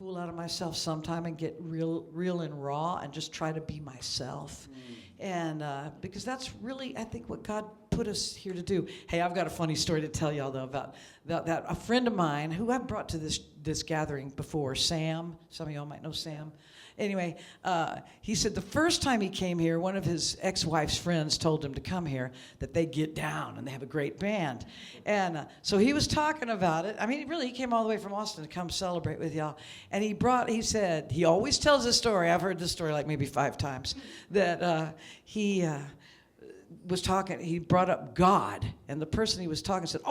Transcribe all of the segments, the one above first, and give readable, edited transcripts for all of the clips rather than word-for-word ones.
fool out of myself sometime and get real and raw and just try to be myself. And because that's really, I think, what God put us here to do. Hey, I've got a funny story to tell y'all, though, about that. A friend of mine, who I've brought to this gathering before, Sam. Some of y'all might know Sam. Anyway, he said the first time he came here, one of his ex-wife's friends told him to come here, that they get down and they have a great band. And so he was talking about it. I mean, really, he came all the way from Austin to come celebrate with y'all. And he said, he always tells this story. I've heard this story like maybe 5 times, that he was talking, he brought up God. And the person he was talking said,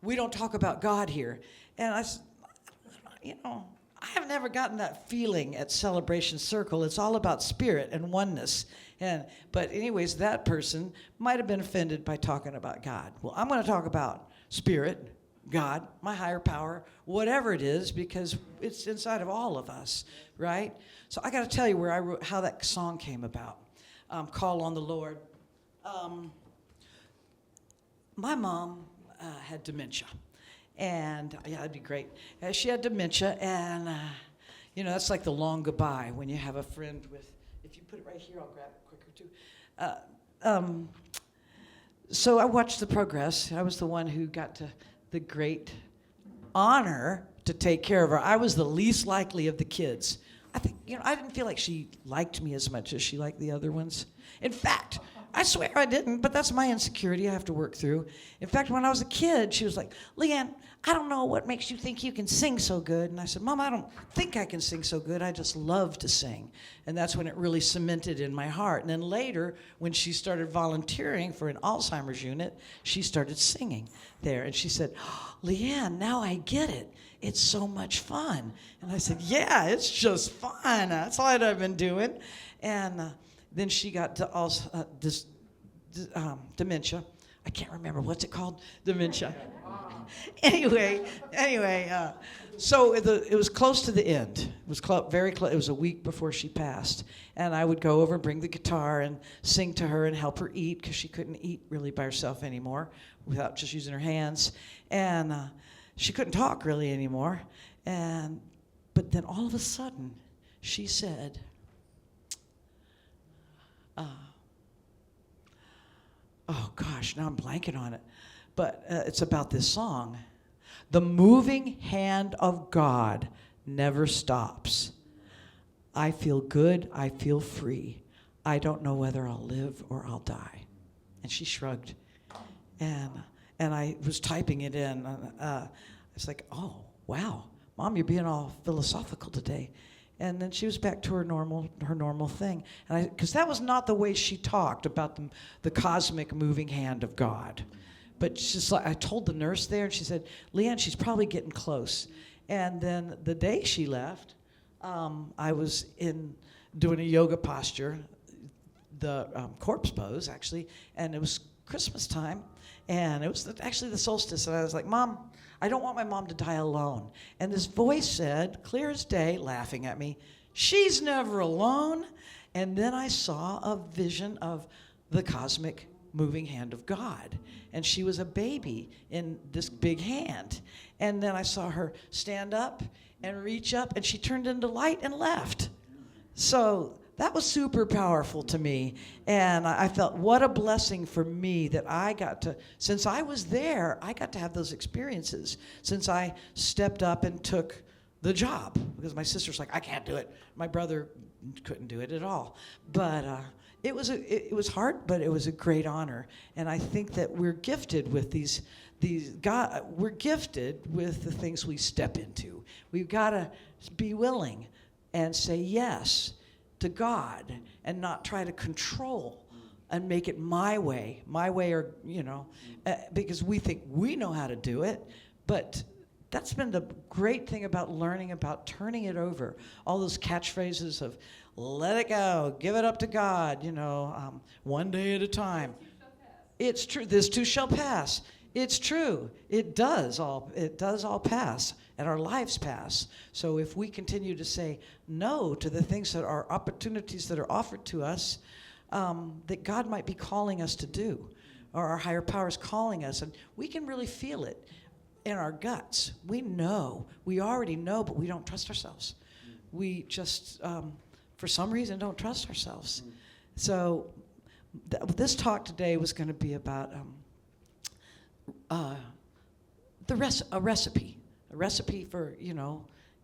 we don't talk about God here. And I said, I have never gotten that feeling at Celebration Circle. It's all about spirit and oneness. But anyways, that person might have been offended by talking about God. Well, I'm going to talk about spirit, God, my higher power, whatever it is, because it's inside of all of us, right? So I got to tell you how that song came about. Call on the Lord. My mom had dementia. And yeah, that'd be great. She had dementia, and that's like the long goodbye when you have a friend with. If you put it right here, I'll grab it quicker too. So I watched the progress. I was the one who got to the great honor to take care of her. I was the least likely of the kids. I think I didn't feel like she liked me as much as she liked the other ones. In fact, I swear I didn't, but that's my insecurity I have to work through. In fact, when I was a kid, she was like, Leeann, I don't know what makes you think you can sing so good. And I said, Mom, I don't think I can sing so good. I just love to sing. And that's when it really cemented in my heart. And then later, when she started volunteering for an Alzheimer's unit, she started singing there. And she said, Leeann, now I get it. It's so much fun. And I said, yeah, it's just fun. That's all I've been doing. And then she got dementia. I can't remember. What's it called? Dementia. Anyway, so it was close to the end. It was very close. It was a week before she passed. And I would go over and bring the guitar and sing to her and help her eat, because she couldn't eat really by herself anymore without just using her hands. And she couldn't talk really anymore. But then all of a sudden, she said, oh gosh, now I'm blanking on it. But it's about this song. The moving hand of God never stops. I feel good, I feel free. I don't know whether I'll live or I'll die. And she shrugged. And I was typing it in. I was like, oh, wow. Mom, you're being all philosophical today. And then she was back to her normal thing. And because that was not the way she talked about the cosmic moving hand of God. But she's like, I told the nurse there, and she said, Leeann, she's probably getting close. And then the day she left, I was doing a yoga posture, the corpse pose, actually, and it was Christmas time, and it was actually the solstice, and I was like, Mom, I don't want my mom to die alone. And this voice said, clear as day, laughing at me, she's never alone. And then I saw a vision of the cosmic moving hand of God. And she was a baby in this big hand. And then I saw her stand up and reach up, and she turned into light and left. So that was super powerful to me. And I felt what a blessing for me that I got to, since I was there, I got to have those experiences since I stepped up and took the job. Because my sister's like, I can't do it. My brother couldn't do it at all. But it was hard, but it was a great honor. And I think that we're gifted with we're gifted with the things we step into. We've got to be willing and say yes to God and not try to control and make it my way or, because we think we know how to do it. But that's been the great thing about learning about turning it over. All those catchphrases of let it go, give it up to God, one day at a time. It's true. This too shall pass. It's true. It does all pass, and our lives pass. So if we continue to say no to the things that are opportunities that are offered to us, that God might be calling us to do, or our higher power is calling us, and we can really feel it. in our guts. We know. We already know, but we don't trust ourselves. We just, for some reason, don't trust ourselves. So this talk today was going to be about a recipe for,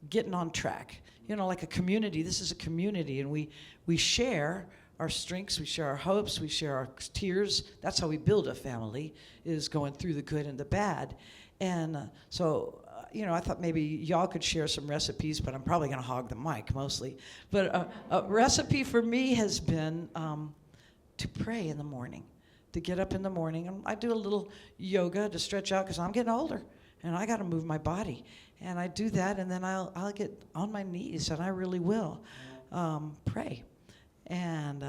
getting on track. Like a community. This is a community, and we share our strengths, we share our hopes, we share our tears. That's how we build a family, is going through the good and the bad. And so, I thought maybe y'all could share some recipes, but I'm probably going to hog the mic mostly. But a recipe for me has been to pray in the morning, to get up in the morning. And I do a little yoga to stretch out because I'm getting older, and I got to move my body. And I do that, and then I'll get on my knees, and I really will pray. And,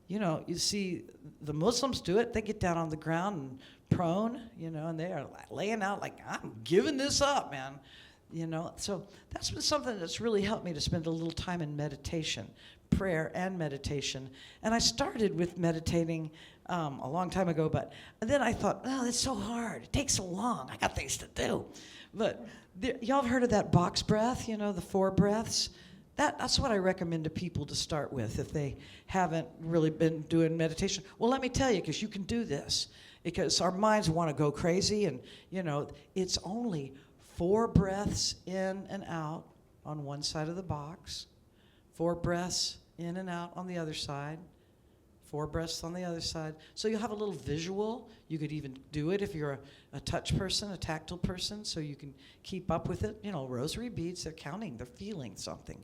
you see the Muslims do it. They get down on the ground and prone, and they are laying out like, I'm giving this up, man. So that's been something that's really helped me to spend a little time in meditation, prayer and meditation. And I started with meditating a long time ago, but then I thought, it's so hard. It takes so long. I got things to do. But y'all have heard of that box breath, the 4 breaths? That's what I recommend to people to start with if they haven't really been doing meditation. Well, let me tell you, because you can do this. Because our minds want to go crazy, and, it's only 4 breaths in and out on one side of the box, 4 breaths in and out on the other side, 4 breaths on the other side. So you'll have a little visual. You could even do it if you're a touch person, a tactile person, so you can keep up with it. Rosary beads, they're counting, they're feeling something.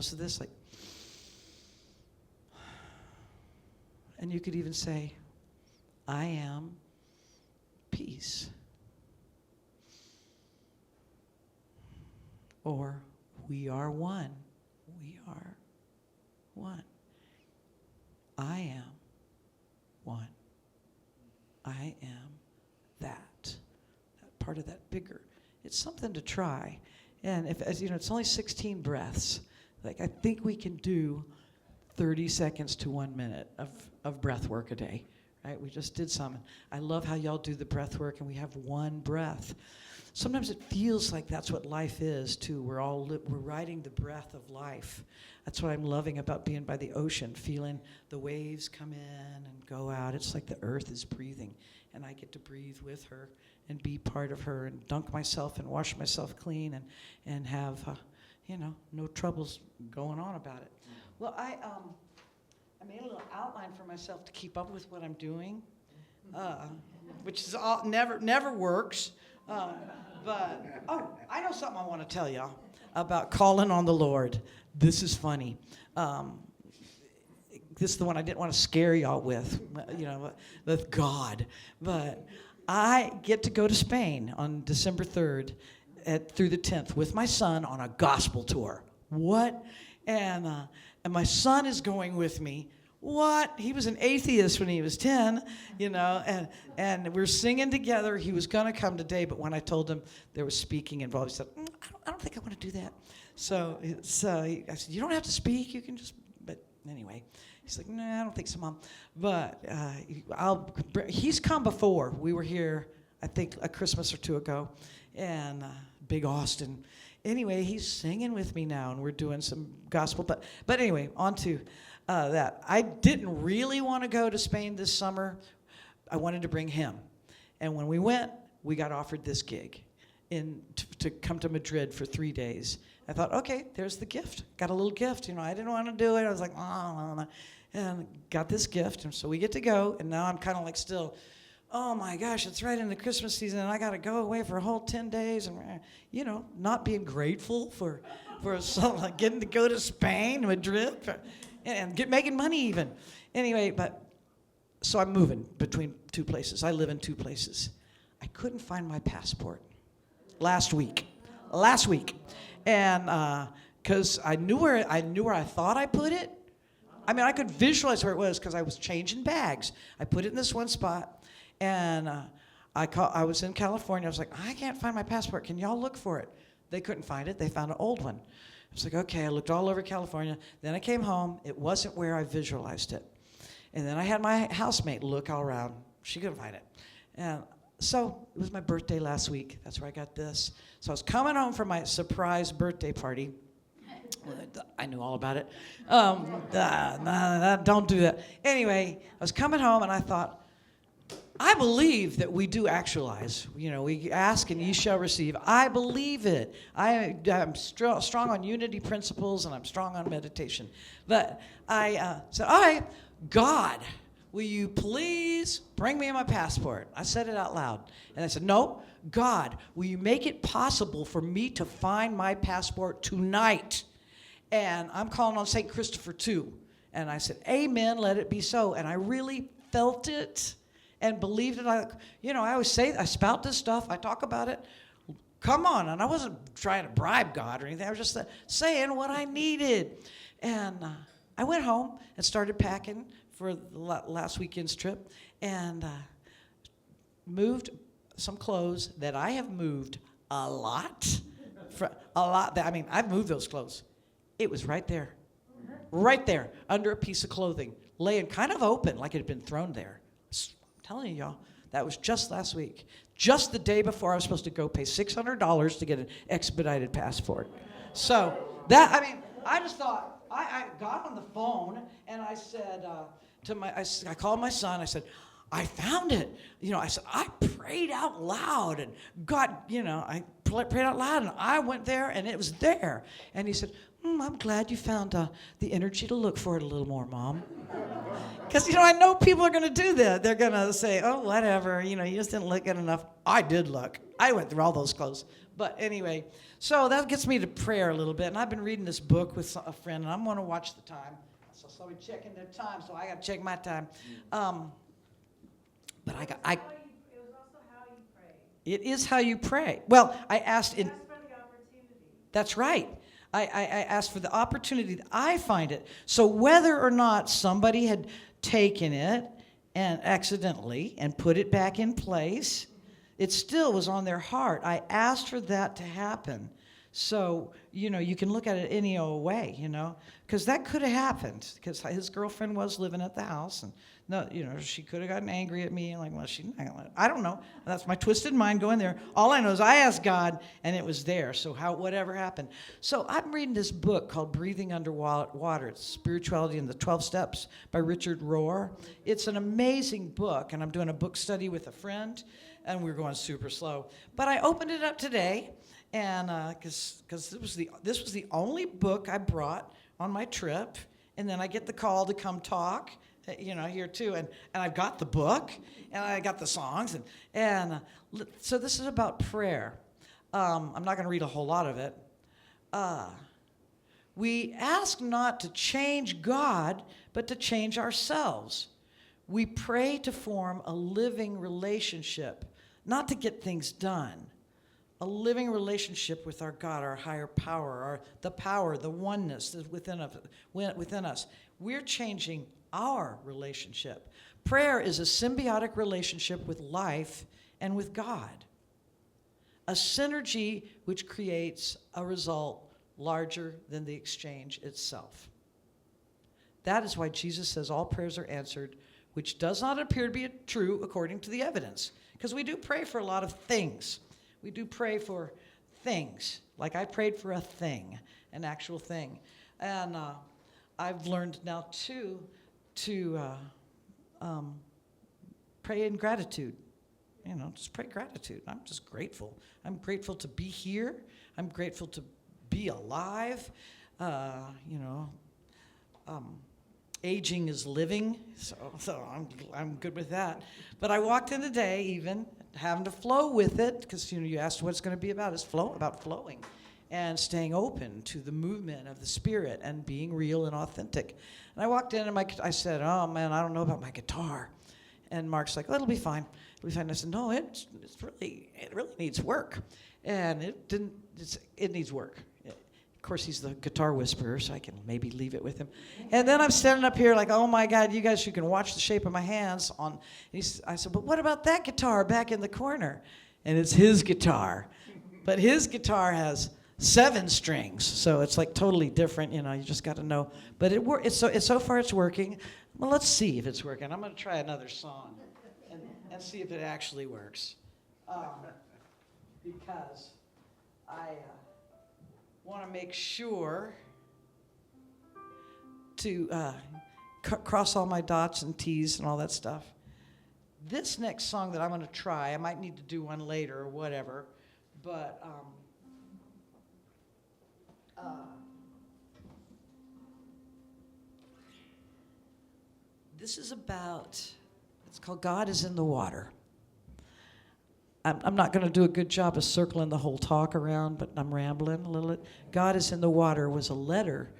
So this and you could even say, I am peace. Or we are one. We are one. I am one. I am that part of that bigger. It's something to try. And it's only 16 breaths. Like, I think we can do 30 seconds to 1 minute of breath work a day. Right? We just did some. I love how y'all do the breath work, and we have one breath. Sometimes it feels like that's what life is, too. We're riding the breath of life. That's what I'm loving about being by the ocean, feeling the waves come in and go out. It's like the earth is breathing, and I get to breathe with her and be part of her and dunk myself and wash myself clean and have, no troubles going on about it. Well, I made a little outline for myself to keep up with what I'm doing, which is never works. But I know something I want to tell y'all about calling on the Lord. This is funny. This is the one I didn't want to scare y'all with, with God. But I get to go to Spain on December 3rd through the 10th with my son on a gospel tour. What? And my son is going with me. What? He was an atheist when he was 10, and we're singing together. He was going to come today, but when I told him there was speaking involved, he said, I don't think I want to do that. So I said, you don't have to speak. You can just, but anyway. He's like, I don't think so, Mom. But he's come before. We were here, I think, a Christmas or 2 ago, and Big Austin. Anyway, he's singing with me now, and we're doing some gospel. But anyway, on to that. I didn't really want to go to Spain this summer. I wanted to bring him. And when we went, we got offered this gig to come to Madrid for 3 days. I thought, okay, there's the gift. Got a little gift. I didn't want to do it. I was like, oh, and got this gift. And so we get to go, and now I'm kind of like still, oh my gosh, it's right in the Christmas season, and I got to go away for a whole 10 days, and not being grateful for like getting to go to Spain, Madrid, and making money even. Anyway, so I'm moving between 2 places. I live in 2 places. I couldn't find my passport last week, and because I knew where I thought I put it. I mean, I could visualize where it was because I was changing bags. I put it in this one spot, and I was in California. I was like, I can't find my passport. Can y'all look for it? They couldn't find it. They found an old one. I was like, okay. I looked all over California. Then I came home. It wasn't where I visualized it. And then I had my housemate look all around. She couldn't find it. And So it was my birthday last week. That's where I got this. So I was coming home from my surprise birthday party. I knew all about it. Don't do that. Anyway, I was coming home and I thought, I believe that we do actualize. You know, we ask and ye shall receive. I believe it. I'm strong on unity principles and I'm strong on meditation. But I said, all right, God, will you please bring me my passport? I said it out loud. And I said, no, God, will you make it possible for me to find my passport tonight? And I'm calling on St. Christopher too. And I said, amen, let it be so. And I really felt it and believed it. I always say, I spout this stuff, I talk about it. Come on. And I wasn't trying to bribe God or anything. I was just saying what I needed. And I went home and started packing for the last weekend's trip and moved some clothes that I have moved a lot. I've moved those clothes. It was right there, under a piece of clothing, laying kind of open, like it had been thrown there. I'm telling you, y'all, that was just last week. Just the day before I was supposed to go pay $600 to get an expedited passport. So I just thought, I got on the phone and I said I called my son. I said, I found it. I said, I prayed out loud and God, I prayed out loud and I went there and it was there. And he said, I'm glad you found the energy to look for it a little more, Mom. Because, I know people are going to do that. They're going to say, oh, whatever, you just didn't look good enough. I did look. I went through all those clothes. But anyway, so that gets me to prayer a little bit. And I've been reading this book with a friend, and I'm going to watch the time. So somebody checking their time, so I got to check my time. But it was also how you pray. It is how you pray. Well, I asked for the opportunity. That's right. I asked for the opportunity that I find it. So whether or not somebody had taken it and accidentally and put it back in place, it still was on their heart. I asked for that to happen. So, you can look at it any old way, because that could have happened, because his girlfriend was living at the house, and she could have gotten angry at me, and like, well, I don't know. That's my twisted mind going there. All I know is I asked God, and it was there, so whatever happened. So I'm reading this book called Breathing Underwater. It's Spirituality in the 12 Steps by Richard Rohr. It's an amazing book, and I'm doing a book study with a friend, and we're going super slow. But I opened it up today, and because this was the only book I brought on my trip, and then I get the call to come talk, here too, and I've got the book, and I got the songs, and so this is about prayer. I'm not going to read a whole lot of it. We ask not to change God, but to change ourselves. We pray to form a living relationship, not to get things done. A living relationship with our God, our higher power, the oneness that's within us. We're changing our relationship. Prayer is a symbiotic relationship with life and with God. A synergy which creates a result larger than the exchange itself. That is why Jesus says all prayers are answered, which does not appear to be true according to the evidence. Because we do pray for a lot of things. We do pray for things, like I prayed for a thing, an actual thing. And I've learned now, too, to pray in gratitude. Just pray gratitude. I'm just grateful. I'm grateful to be here. I'm grateful to be alive. Aging is living, so I'm good with that. But I walked in today even having to flow with it, because you asked what it's going to be about. It's about flowing and staying open to the movement of the Spirit and being real and authentic. And I walked in and I said, oh man, I don't know about my guitar. And Mark's like, oh, it'll be fine. It'll be fine. I said, no, it really needs work. And it needs work. Of course, he's the guitar whisperer, so I can maybe leave it with him. And then I'm standing up here like, oh my God, you can watch the shape of my hands. I said, but what about that guitar back in the corner? And it's his guitar. But his guitar has 7 strings, so it's like totally different. You just got to know. But so far it's working. Well, let's see if it's working. I'm going to try another song and see if it actually works. because I want to make sure to cross all my dots and T's and all that stuff. This next song that I'm going to try, I might need to do one later or whatever, but this is about, it's called God is in the Water. I'm not going to do a good job of circling the whole talk around, but I'm rambling a little bit. God is in the Water was a letter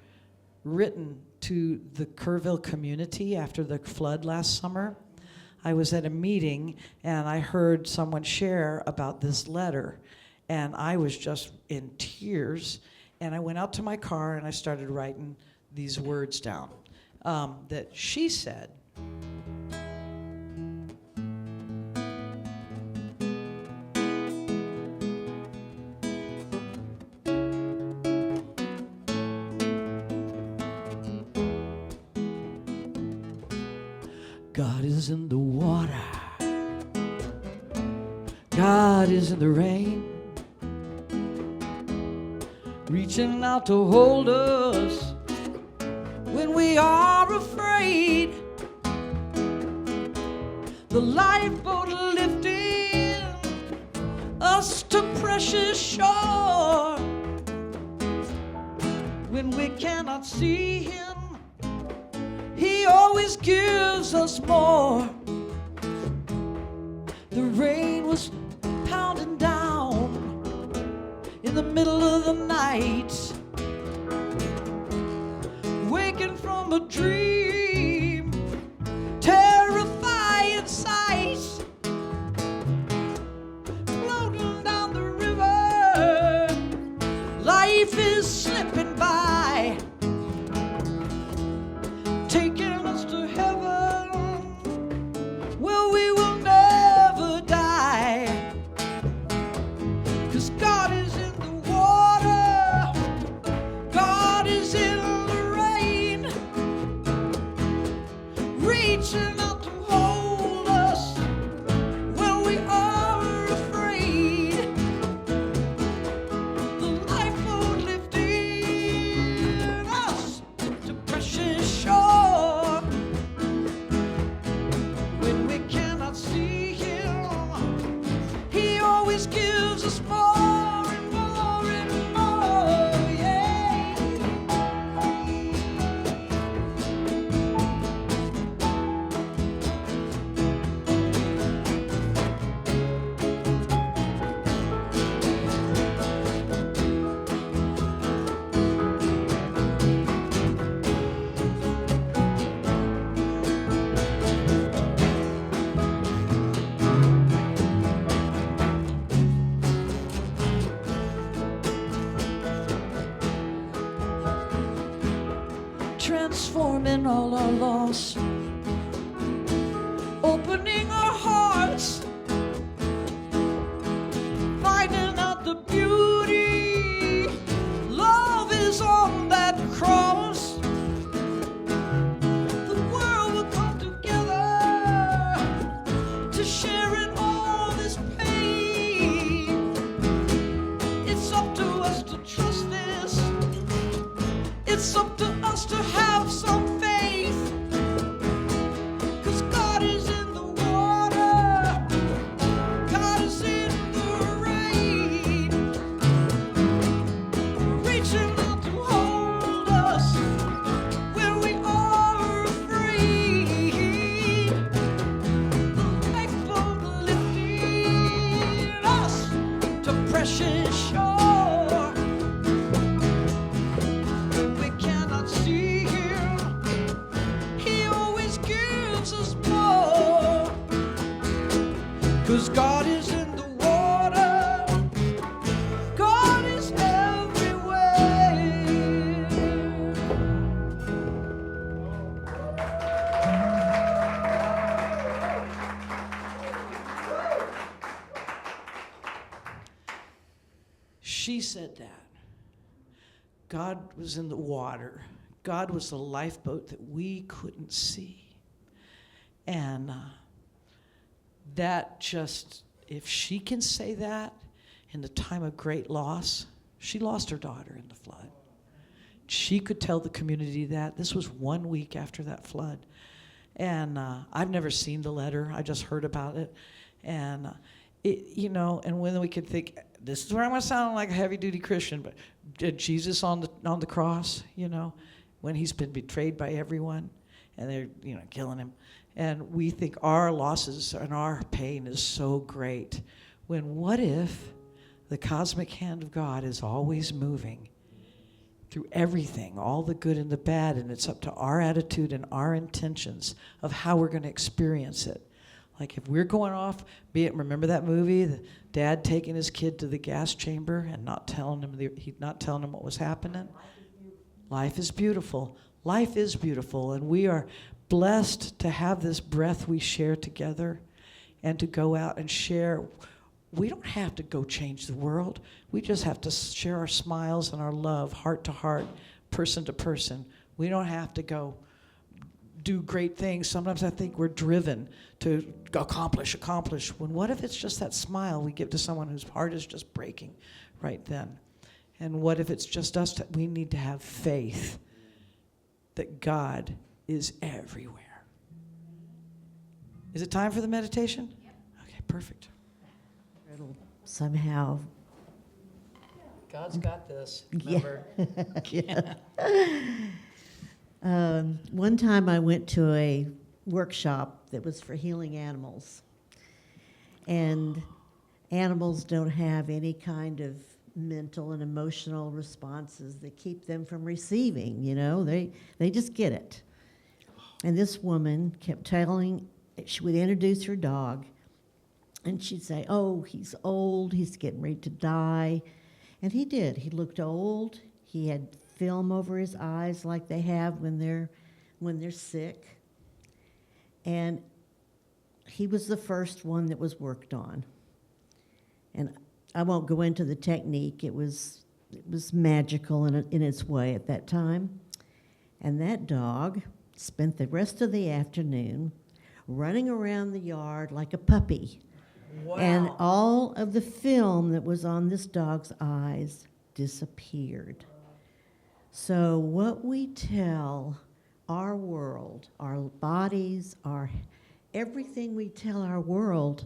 written to the Kerrville community after the flood last summer. I was at a meeting and I heard someone share about this letter, and I was just in tears, and I went out to my car and I started writing these words down that she said. God is in the water. God is in the rain, reaching out to hold us when we are afraid. The lifeboat lifting us to precious shore when we cannot see Him. He always gives us more. The rain was pounding down in the middle of the night, waking from a dream, terrifying sight, floating down the river, life is slipping by, taking us to heaven where we will never die. 'Cause God is in the water, God is in the rain, reaching out to hold us when we are afraid. The lifeboat lifting us to precious shore when we cannot see Him. He always gives us more and more and more, yeah. Transforming all our loss, opening our hearts, finding out the beauty. Love is on that cross. The world will come together to share in all this pain. It's up to us to trust this. It's up to us to have some faith. 'Cause God is in the water, God is in the rain, reaching out to hold us when we are afraid. The lifeboat lifting us to precious shore when we cannot see Him. He always gives us more. 'Cause God is in the water, God is everywhere. She said that. God was in the water. God was the lifeboat that we couldn't see. And that just if she can say that in the time of great loss, she lost her daughter in the flood. She could tell the community that. This was 1 week after that flood. And I've never seen the letter. I just heard about it. And, and when we could think, this is where I'm going to sound like a heavy-duty Christian, but did Jesus on the cross, when he's been betrayed by everyone, and they're, killing him. And we think our losses and our pain is so great. When what if the cosmic hand of God is always moving through everything, all the good and the bad, and it's up to our attitude and our intentions of how we're going to experience it. Like if we're going off, remember that movie, the dad taking his kid to the gas chamber and not telling him what was happening? Life is beautiful. Life is beautiful, and we are blessed to have this breath we share together and to go out and share. We don't have to go change the world. We just have to share our smiles and our love, heart to heart, person to person. We don't have to go do great things. Sometimes I think we're driven to accomplish, when what if it's just that smile we give to someone whose heart is just breaking right then? And what if it's just us? We need to have faith that God is everywhere. Is it time for the meditation? Yep. Okay, perfect. It'll somehow. God's got this. Remember. Yeah. One time I went to a workshop that was for healing animals. And animals don't have any kind of mental and emotional responses that keep them from receiving, They just get it. And this woman kept she would introduce her dog, and she'd say, oh, he's old, he's getting ready to die. And he did. He looked old. He had film over his eyes like they have when they're sick. And he was the first one that was worked on. And I won't go into the technique. It was magical in its way at that time. And that dog spent the rest of the afternoon running around the yard like a puppy. Wow. And all of the film that was on this dog's eyes disappeared. So what we tell our world, our bodies, everything we tell our world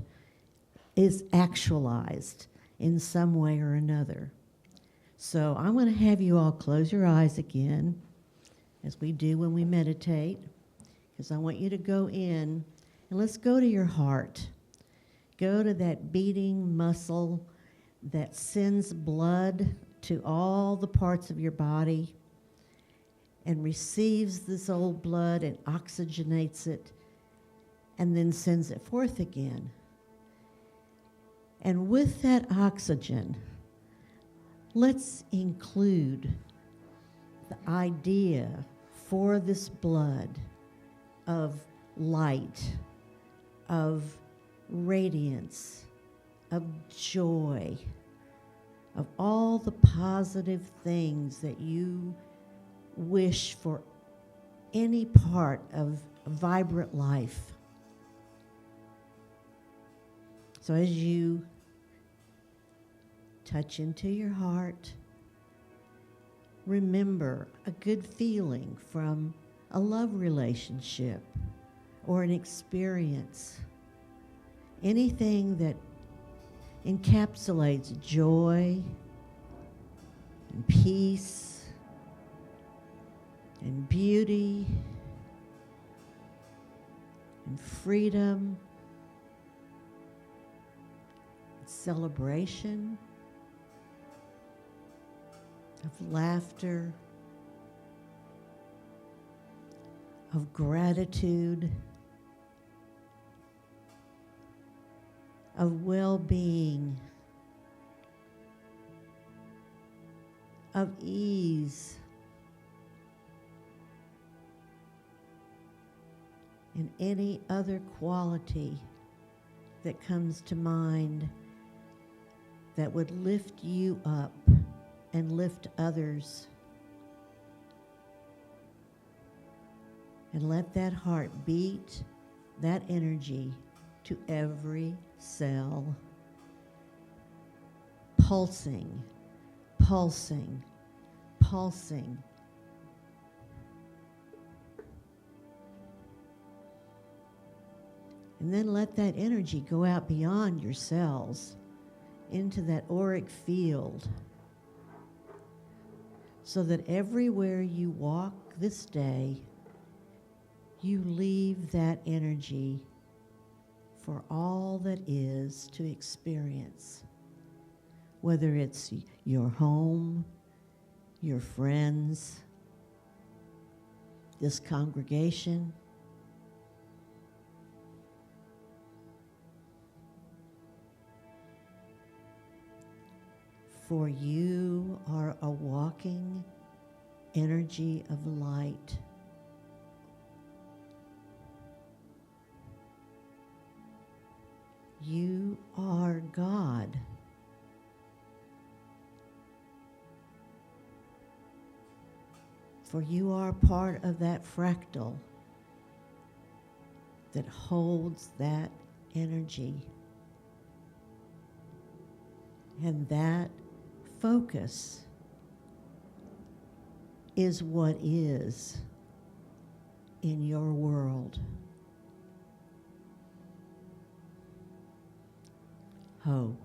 is actualized in some way or another. So I'm going to have you all close your eyes again, as we do when we meditate, because I want you to go in, and let's go to your heart. Go to that beating muscle that sends blood to all the parts of your body and receives this old blood and oxygenates it and then sends it forth again. And with that oxygen, let's include the idea for this blood of light, of radiance, of joy, of all the positive things that you wish for any part of a vibrant life. So as you touch into your heart, remember a good feeling from a love relationship or an experience. Anything that encapsulates joy and peace and beauty and freedom, celebration, of laughter, of gratitude, of well-being, of ease, and any other quality that comes to mind that would lift you up and lift others. And let that heart beat that energy to every cell pulsing, pulsing, pulsing. And then let that energy go out beyond your cells into that auric field, so that everywhere you walk this day, you leave that energy for all that is to experience. Whether it's your home, your friends, this congregation, for you are a walking energy of light. You are God. For you are part of that fractal that holds that energy. And that focus is what is in your world. Ho.